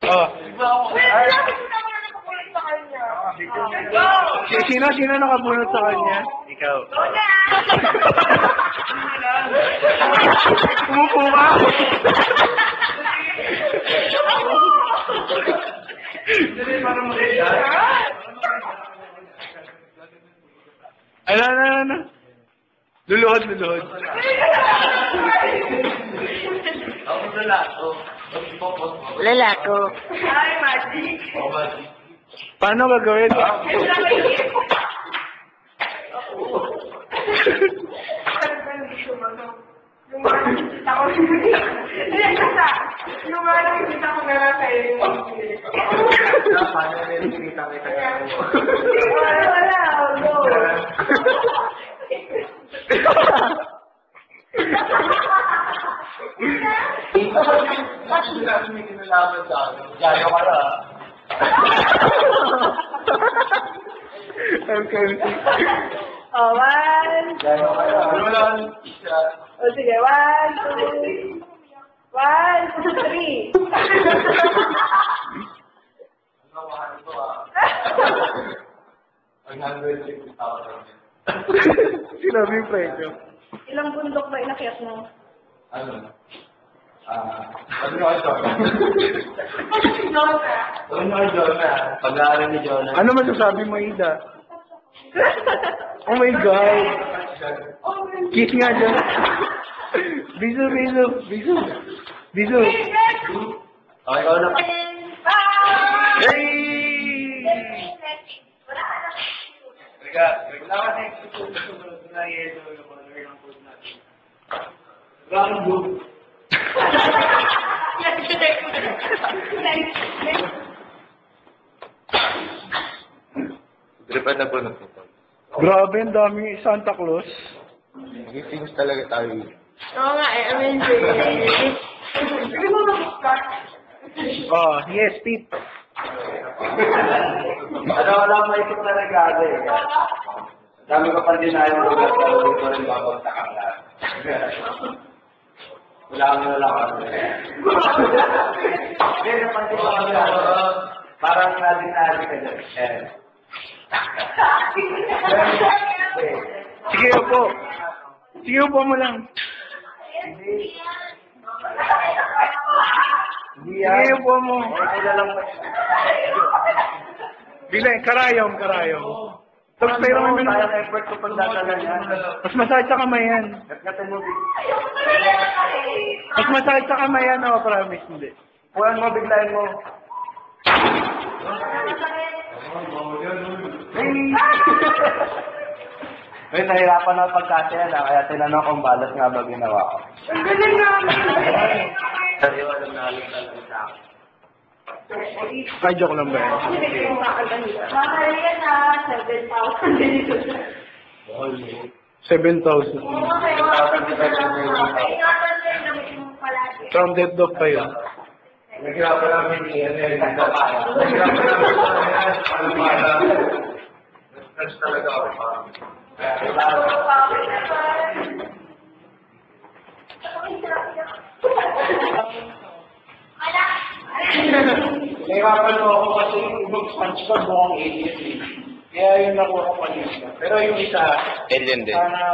Oh. Wait, bakit hindi ako nakapulot sa kanya? Sino nakabunot sa kanya? Ikaw. Umupo ka! Ano? Luluhod. Lalako. Ay, magic. Paano gagawin? Nakikita ko na lang sa'yo yung wala, go. Oh, one. O sige, 1, 2. 1, 2, 3. Sinabi yung presyo. Ilang bundok ba inakyat mo? Ano kay Jonah? Pag-aaral ni Jonah. Ano masasabi mo, Ida? Oh my God! Kiss nga dyan. Biso. Okay, ikaw na. Hey! Gripan na po na po. Grabe, ang daming Santa Claus. Nagsisigos talaga tayo. Oo nga eh, amazing. Hindi mo mag-start. Oh, yes, Pete. Wala may ikot na regalo eh. Dami ko pa din na yung lugar pero di ko rin babagtakan lahat. Wala kami. Hindi, napansin ko kami parang natin ka dyan. Sige, upo. Sige, upo mo lang. Sige, upo mo. Bilay, karayom. Tapos pero may Sayang effort ko pang dadalan yan. mas masakit sa kamay yan. Gatgatin mo. Mas masakit sa kamay yan, oh, promise, hindi. Puwan mo, biglayin mo. May nahirapan ako pagkasya na, kaya tinanong kung balas nga ba ginawa ko. Ang galing namin. Sabi ko, alam na alam talaga sa akin. Ay, joke lang ba yan? Mahal yan na, 7,000 dito. 7,000. Rounded off pa yun. Naghirapan namin yan. Naghirapan namin. Nag-stress talaga ako. Nahirapan mo ako kasi ibang punch ka mukhang alien eh. Kaya yun nakuha ko kanina. Pero yung isa, Alien din. sana